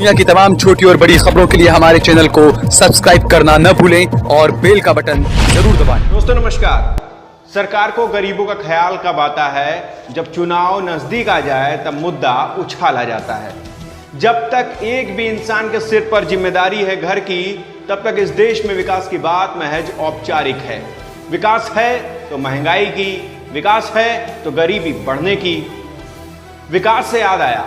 दुनिया की तमाम छोटी और बड़ी खबरों के लिए हमारे चैनल को सब्सक्राइब करना न भूलें और बेल का बटन जरूर दबाएं। दोस्तों नमस्कार। सरकार को गरीबों का ख्याल कब आता है? जब चुनाव नजदीक आ जाए तब मुद्दा उछाला जाता है। जब तक एक भी इंसान के सिर पर जिम्मेदारी है घर की, तब तक इस देश में विकास की बात महज औपचारिक है। विकास है तो महंगाई की, विकास है तो गरीबी बढ़ने की। विकास से याद आया,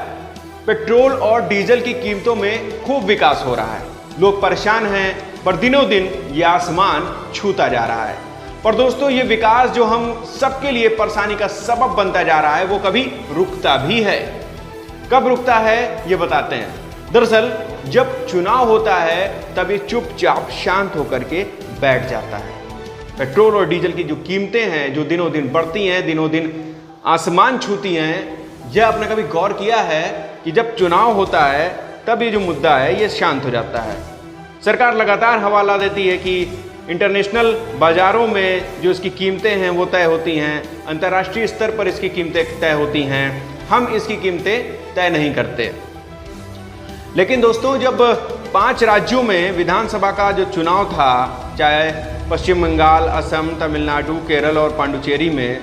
पेट्रोल और डीजल की कीमतों में खूब विकास हो रहा है। लोग परेशान हैं, पर दिनों दिन ये आसमान छूता जा रहा है। पर दोस्तों, ये विकास जो हम सबके लिए परेशानी का सबब बनता जा रहा है, वो कभी रुकता भी है। कब रुकता है ये बताते हैं। दरअसल जब चुनाव होता है तब ये चुपचाप शांत होकर के बैठ जाता है। पेट्रोल और डीजल की जो कीमतें हैं, जो दिनों दिन बढ़ती हैं, दिनों दिन आसमान छूती हैं, यह आपने कभी गौर किया है कि जब चुनाव होता है तब ये जो मुद्दा है ये शांत हो जाता है। सरकार लगातार हवाला देती है कि इंटरनेशनल बाजारों में जो इसकी कीमतें हैं वो तय होती हैं, अंतर्राष्ट्रीय स्तर पर इसकी कीमतें तय होती हैं, हम इसकी कीमतें तय नहीं करते। लेकिन दोस्तों, जब 5 राज्यों में विधानसभा का जो चुनाव था, चाहे पश्चिम बंगाल, असम, तमिलनाडु, केरल और पांडुचेरी में,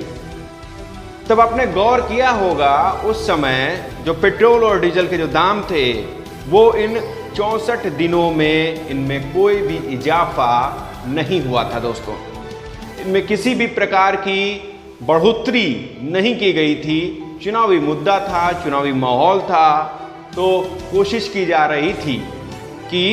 तब आपने गौर किया होगा उस समय जो पेट्रोल और डीजल के जो दाम थे वो इन 64 दिनों में इनमें कोई भी इजाफा नहीं हुआ था। दोस्तों, इनमें किसी भी प्रकार की बढ़ोतरी नहीं की गई थी। चुनावी मुद्दा था, चुनावी माहौल था, तो कोशिश की जा रही थी कि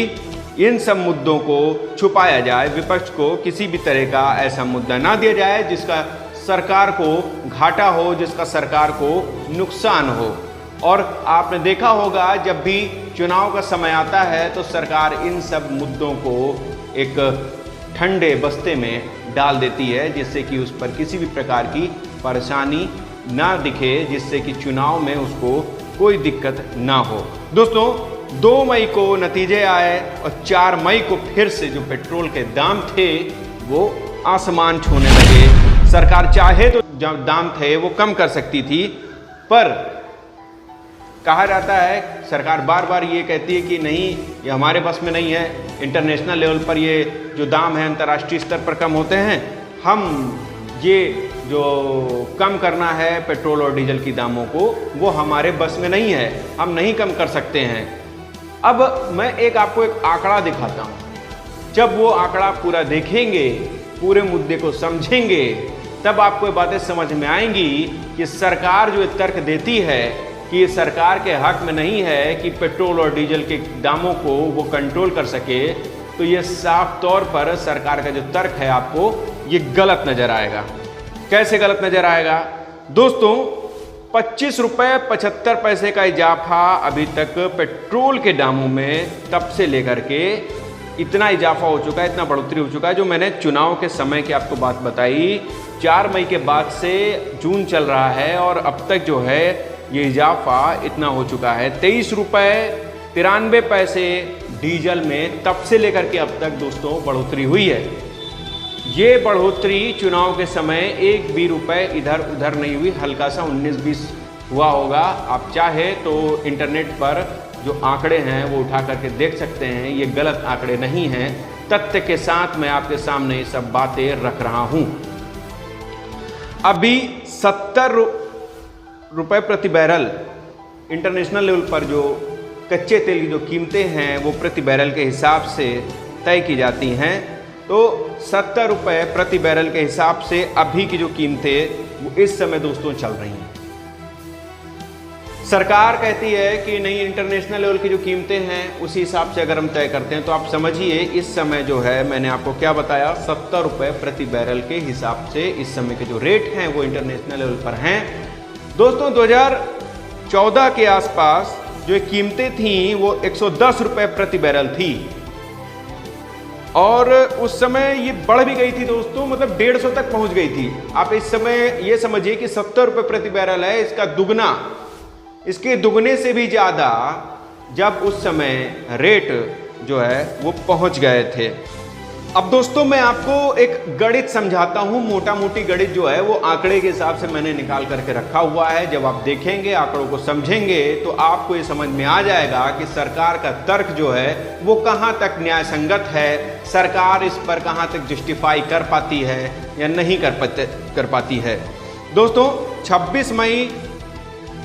इन सब मुद्दों को छुपाया जाए, विपक्ष को किसी भी तरह का ऐसा मुद्दा ना दिया जाए जिसका सरकार को घाटा हो, जिसका सरकार को नुकसान हो। और आपने देखा होगा जब भी चुनाव का समय आता है तो सरकार इन सब मुद्दों को एक ठंडे बस्ते में डाल देती है, जिससे कि उस पर किसी भी प्रकार की परेशानी ना दिखे, जिससे कि चुनाव में उसको कोई दिक्कत ना हो। दोस्तों, 2 मई को नतीजे आए और 4 मई को फिर से जो पेट्रोल के दाम थे वो आसमान छूने लगे। सरकार चाहे तो जो दाम थे वो कम कर सकती थी, पर कहा जाता है, सरकार बार बार ये कहती है कि नहीं, ये हमारे बस में नहीं है, इंटरनेशनल लेवल पर ये जो दाम है अंतर्राष्ट्रीय स्तर पर कम होते हैं, हम ये जो कम करना है पेट्रोल और डीजल की दामों को, वो हमारे बस में नहीं है, हम नहीं कम कर सकते हैं। अब मैं आपको एक आंकड़ा दिखाता हूँ। जब वो आंकड़ा पूरा देखेंगे, पूरे मुद्दे को समझेंगे, तब आपको ये बातें समझ में आएंगी कि सरकार जो तर्क देती है कि ये सरकार के हक में नहीं है कि पेट्रोल और डीजल के दामों को वो कंट्रोल कर सके, तो ये साफ तौर पर सरकार का जो तर्क है आपको ये गलत नजर आएगा। कैसे गलत नजर आएगा? दोस्तों, 25 रुपये 75 पैसे का इजाफा अभी तक पेट्रोल के दामों में तब से लेकर के इतना इजाफा हो चुका है, इतना बढ़ोतरी हो चुका है, जो मैंने चुनाव के समय की आपको बात बताई। 4 मई के बाद से जून चल रहा है और अब तक जो है ये इजाफा इतना हो चुका है। 23 रुपये 93 पैसे डीजल में तब से लेकर के अब तक दोस्तों बढ़ोतरी हुई है। ये बढ़ोतरी चुनाव के समय 1 भी रुपये इधर उधर नहीं हुई, हल्का सा 19-20 हुआ होगा। आप चाहे तो इंटरनेट पर जो आंकड़े हैं वो उठा करके देख सकते हैं, ये गलत आंकड़े नहीं हैं। तथ्य के साथ मैं आपके सामने ये सब बातें रख रहा हूं। अभी 70 रुपये प्रति बैरल इंटरनेशनल लेवल पर जो कच्चे तेल की जो कीमतें हैं वो प्रति बैरल के हिसाब से तय की जाती हैं। तो 70 रुपये प्रति बैरल के हिसाब से अभी की जो कीमतें वो इस समय दोस्तों चल रही हैं। सरकार कहती है कि नहीं, इंटरनेशनल लेवल की जो कीमतें हैं उसी हिसाब से अगर हम तय करते हैं, तो आप समझिए इस समय जो है, मैंने आपको क्या बताया, 70 रुपये प्रति बैरल के हिसाब से इस समय के जो रेट हैं वो इंटरनेशनल लेवल पर हैं। दोस्तों, 2014 के आसपास जो कीमतें थीं वो 110 रुपये प्रति बैरल थी और उस समय ये बढ़ भी गई थी दोस्तों, मतलब 150 तक पहुंच गई थी। आप इस समय ये समझिए कि 70 रुपये प्रति बैरल है, इसका दुगना, इसके दुगने से भी ज़्यादा जब उस समय रेट जो है वो पहुंच गए थे। अब दोस्तों मैं आपको एक गणित समझाता हूं, मोटा मोटी गणित जो है वो आंकड़े के हिसाब से मैंने निकाल करके रखा हुआ है। जब आप देखेंगे, आंकड़ों को समझेंगे तो आपको ये समझ में आ जाएगा कि सरकार का तर्क जो है वो कहां तक न्याय संगत है, सरकार इस पर कहां तक जस्टिफाई कर पाती है या नहीं कर पाती है। दोस्तों 26 मई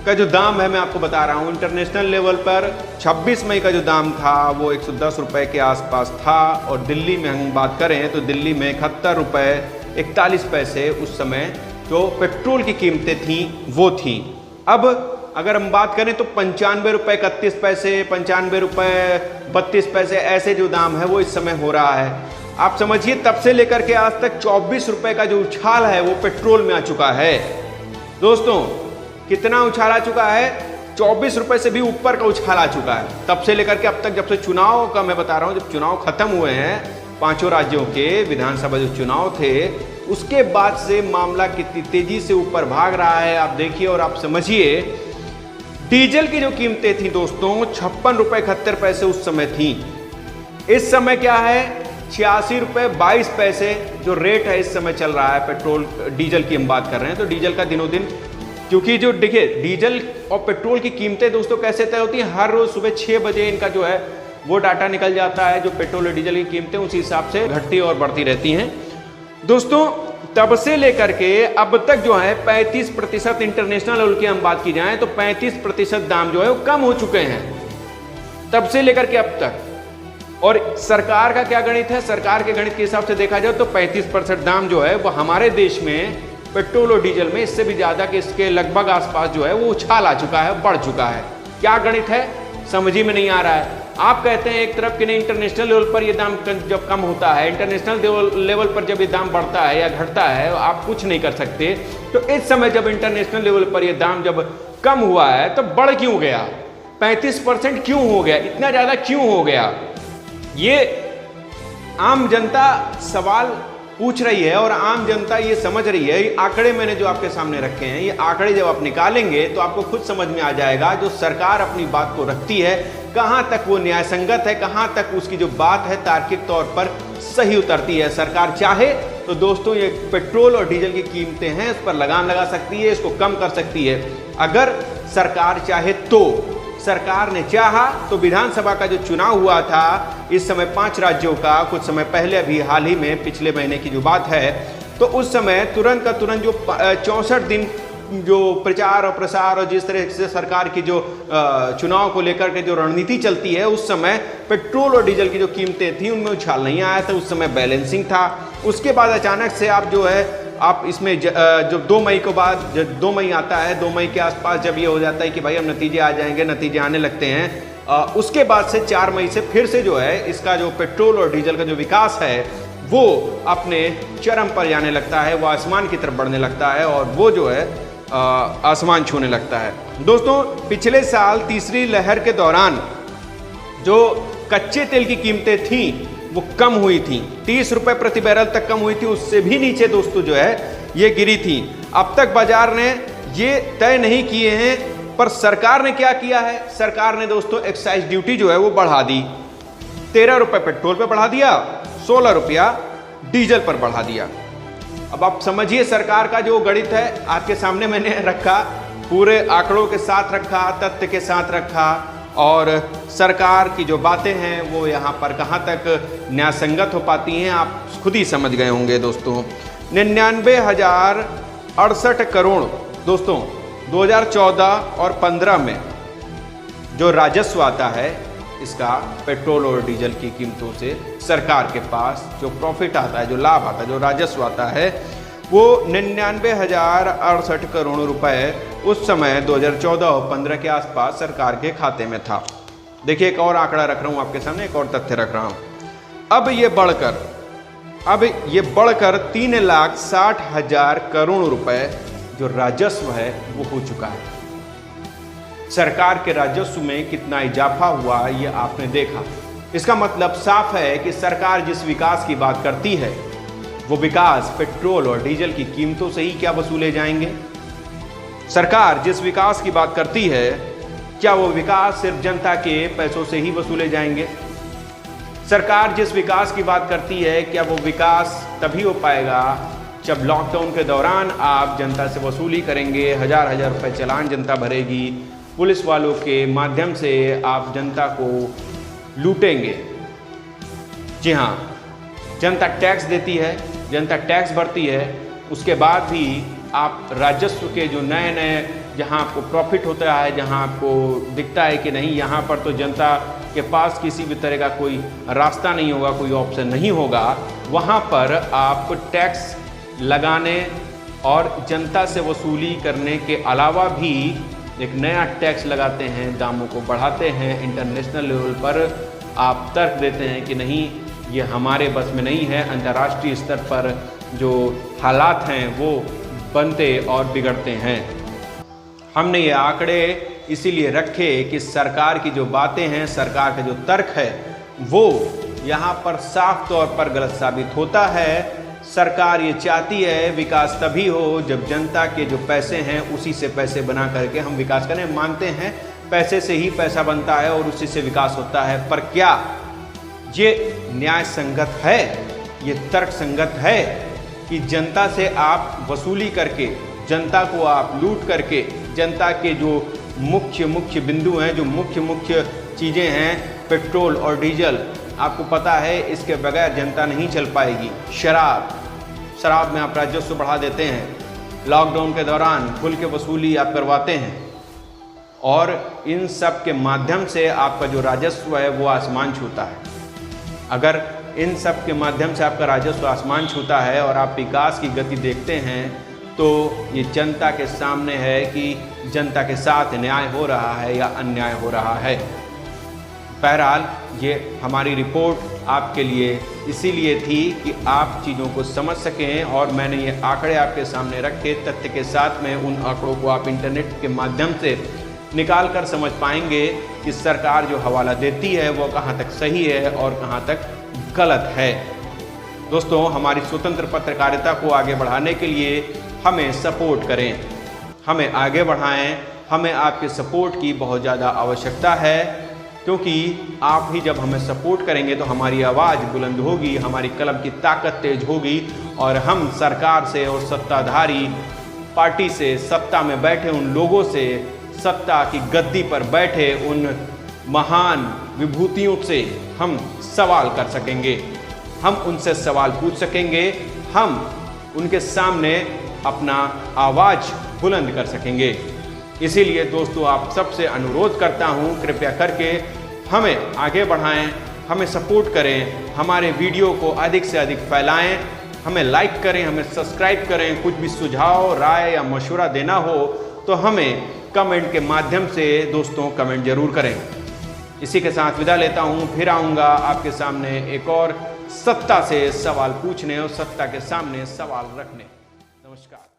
का जो दाम है मैं आपको बता रहा हूँ, इंटरनेशनल लेवल पर 26 मई का जो दाम था वो 110 रुपये के आसपास था, और दिल्ली में हम बात करें तो दिल्ली में 71 रुपये 41 पैसे उस समय जो पेट्रोल की कीमतें थी वो थी। अब अगर हम बात करें तो 95 रुपये 31 पैसे, 95 रुपये 32 पैसे, ऐसे जो दाम है वो इस समय हो रहा है। आप समझिए तब से लेकर के आज तक 24 रुपये का जो उछाल है वो पेट्रोल में आ चुका है। दोस्तों कितना उछाल आ चुका है? 24 रुपए से भी ऊपर का उछाल आ चुका है तब से लेकर के अब तक। जब से चुनाव का मैं बता रहा हूं, जब चुनाव खत्म हुए हैं, 5 राज्यों के विधानसभा जो चुनाव थे, उसके बाद से मामला कितनी तेजी से ऊपर भाग रहा है आप देखिए और आप समझिए। डीजल की जो कीमतें थी दोस्तों 56 रुपए 71 पैसे उस समय थी। इस समय क्या है? 86 रुपए 22 पैसे जो रेट है इस समय चल रहा है। पेट्रोल डीजल की हम बात कर रहे हैं तो डीजल का दिनों दिन, क्योंकि जो देखिए डीजल और पेट्रोल की कीमतें दोस्तों कैसे तय होती हैं, हर रोज सुबह 6 बजे इनका जो है वो डाटा निकल जाता है, जो पेट्रोल और डीजल की कीमतें उसी हिसाब से घटती और बढ़ती रहती हैं। दोस्तों तब से लेकर के अब तक जो है 35% इंटरनेशनल लेवल की हम बात की जाए तो 35% दाम जो है वो कम हो चुके हैं तब से लेकर के अब तक। और सरकार का क्या गणित है? सरकार के गणित के हिसाब से देखा जाए तो 35% दाम जो है वो हमारे देश में पेट्रोल और डीजल में इससे भी ज्यादा कि इसके लगभग आसपास जो है वो उछाल आ चुका है, बढ़ चुका है। क्या गणित है समझ ही में नहीं आ रहा है। आप कहते हैं एक तरफ कि नहीं इंटरनेशनल लेवल पर ये दाम जब कम होता है, इंटरनेशनल लेवल पर जब ये दाम बढ़ता है या घटता है आप कुछ नहीं कर सकते। तो इस समय जब इंटरनेशनल लेवल पर ये दाम जब कम हुआ है तो बढ़ क्यों गया? 35% क्यों हो गया? इतना ज्यादा क्यों हो गया? ये आम जनता सवाल पूछ रही है और आम जनता ये समझ रही है। ये आंकड़े मैंने जो आपके सामने रखे हैं, ये आंकड़े जब आप निकालेंगे तो आपको खुद समझ में आ जाएगा जो सरकार अपनी बात को रखती है कहां तक वो न्याय संगत है, कहां तक उसकी जो बात है तार्किक तौर पर सही उतरती है। सरकार चाहे तो दोस्तों ये पेट्रोल और डीजल की कीमतें हैं इस पर लगाम लगा सकती है, इसको कम कर सकती है अगर सरकार चाहे तो। सरकार ने चाहा तो विधानसभा का जो चुनाव हुआ था इस समय 5 राज्यों का, कुछ समय पहले अभी हाल ही में पिछले महीने की जो बात है, तो उस समय तुरंत का तुरंत जो 64 दिन जो प्रचार और प्रसार और जिस तरह से सरकार की जो चुनाव को लेकर के जो रणनीति चलती है, उस समय पेट्रोल और डीजल की जो कीमतें थी उनमें उछाल नहीं आया था, उस समय बैलेंसिंग था। उसके बाद अचानक से आप जो है आप इसमें जो 2 मई के बाद, जब 2 मई आता है, 2 मई के आसपास जब ये हो जाता है कि भाई अब नतीजे आ जाएंगे, नतीजे आने लगते हैं, उसके बाद से 4 मई से फिर से जो है इसका जो पेट्रोल और डीजल का जो विकास है वो अपने चरम पर जाने लगता है, वो आसमान की तरफ बढ़ने लगता है और वो जो है आसमान छूने लगता है। दोस्तों पिछले साल तीसरी लहर के दौरान जो कच्चे तेल की कीमतें थी वो कम हुई थी, 30 रुपए प्रति बैरल तक कम हुई थी, उससे भी नीचे दोस्तों जो है ये गिरी थी। अब तक बाजार ने ये तय नहीं किए हैं, पर सरकार ने क्या किया है? सरकार ने दोस्तों एक्साइज ड्यूटी जो है वो बढ़ा दी। 13 रुपए पेट्रोल पे बढ़ा दिया, 16 रुपया डीजल पर बढ़ा दिया। अब आप समझिए सरकार का जो गणित है आपके सामने मैंने रखा, पूरे आंकड़ों के साथ रखा, तथ्य के साथ रखा, और सरकार की जो बातें हैं वो यहाँ पर कहाँ तक न्यायसंगत हो पाती हैं आप खुद ही समझ गए होंगे दोस्तों। 99,068 करोड़ दोस्तों 2014 और 15 में जो राजस्व आता है इसका पेट्रोल और डीजल की कीमतों से सरकार के पास जो प्रॉफिट आता है, जो लाभ आता है, जो राजस्व आता है, वो 99,068 करोड़ रुपए उस समय 2014 और 15 के आसपास सरकार के खाते में था। देखिए एक और आंकड़ा रख रहा हूं आपके सामने, एक और तथ्य रख रहा हूं। अब ये बढ़कर 3,60,000 करोड़ रुपए जो राजस्व है वो हो चुका है। सरकार के राजस्व में कितना इजाफा हुआ ये आपने देखा। इसका मतलब साफ है कि सरकार जिस विकास की बात करती है वो विकास पेट्रोल और डीजल की कीमतों से ही क्या वसूले जाएंगे? सरकार जिस विकास की बात करती है क्या वो विकास सिर्फ जनता के पैसों से ही वसूले जाएंगे? सरकार जिस विकास की बात करती है, क्या वो विकास तभी हो पाएगा जब लॉकडाउन के दौरान आप जनता से वसूली करेंगे, हजार हजार रुपए चालान जनता भरेगी, पुलिस वालों के माध्यम से आप जनता को लूटेंगे। जी हाँ, जनता टैक्स देती है, जनता टैक्स भरती है, उसके बाद भी आप राजस्व के जो नए नए जहाँ आपको प्रॉफिट होता है, जहाँ आपको दिखता है कि नहीं यहाँ पर तो जनता के पास किसी भी तरह का कोई रास्ता नहीं होगा, कोई ऑप्शन नहीं होगा, वहाँ पर आप टैक्स लगाने और जनता से वसूली करने के अलावा भी एक नया टैक्स लगाते हैं, दामों को बढ़ाते हैं। इंटरनेशनल लेवल पर आप तर्क देते हैं कि नहीं ये हमारे बस में नहीं है। अंतर्राष्ट्रीय स्तर पर जो हालात हैं वो बनते और बिगड़ते हैं। हमने ये आंकड़े इसीलिए रखे कि सरकार की जो बातें हैं, सरकार का जो तर्क है वो यहाँ पर साफ तौर पर गलत साबित होता है। सरकार ये चाहती है विकास तभी हो जब जनता के जो पैसे हैं उसी से पैसे बना करके हम विकास करें। मानते हैं पैसे से ही पैसा बनता है और उसी से विकास होता है, पर क्या ये न्याय संगत है, ये तर्क संगत है कि जनता से आप वसूली करके, जनता को आप लूट करके, जनता के जो मुख्य बिंदु हैं, जो मुख्य चीज़ें हैं, पेट्रोल और डीजल, आपको पता है इसके बगैर जनता नहीं चल पाएगी। शराब में आप राजस्व बढ़ा देते हैं, लॉकडाउन के दौरान खुल के वसूली आप करवाते हैं और इन सब के माध्यम से आपका जो राजस्व है वो आसमान छूता है। अगर इन सब के माध्यम से आपका राजस्व आसमान छूता है और आप विकास की गति देखते हैं तो ये जनता के सामने है कि जनता के साथ न्याय हो रहा है या अन्याय हो रहा है। बहरहाल ये हमारी रिपोर्ट आपके लिए इसीलिए थी कि आप चीज़ों को समझ सकें और मैंने ये आंकड़े आपके सामने रखे, तथ्य के साथ में उन आंकड़ों को आप इंटरनेट के माध्यम से निकाल कर समझ पाएंगे कि सरकार जो हवाला देती है वो कहाँ तक सही है और कहाँ तक गलत है। दोस्तों, हमारी स्वतंत्र पत्रकारिता को आगे बढ़ाने के लिए हमें सपोर्ट करें, हमें आगे बढ़ाएं। हमें आपके सपोर्ट की बहुत ज़्यादा आवश्यकता है, क्योंकि आप ही जब हमें सपोर्ट करेंगे तो हमारी आवाज़ बुलंद होगी, हमारी कलम की ताकत तेज होगी और हम सरकार से और सत्ताधारी पार्टी से, सत्ता में बैठे उन लोगों से, सत्ता की गद्दी पर बैठे उन महान विभूतियों से हम सवाल कर सकेंगे, हम उनसे सवाल पूछ सकेंगे, हम उनके सामने अपना आवाज़ बुलंद कर सकेंगे। इसीलिए दोस्तों, आप सबसे अनुरोध करता हूं, कृपया करके हमें आगे बढ़ाएं, हमें सपोर्ट करें, हमारे वीडियो को अधिक से अधिक फैलाएं, हमें लाइक करें, हमें सब्सक्राइब करें। कुछ भी सुझाव, राय या मशवरा देना हो तो हमें कमेंट के माध्यम से दोस्तों कमेंट जरूर करें। इसी के साथ विदा लेता हूं, फिर आऊँगा आपके सामने एक और सत्ता से सवाल पूछने और सत्ता के सामने सवाल रखने। नमस्कार।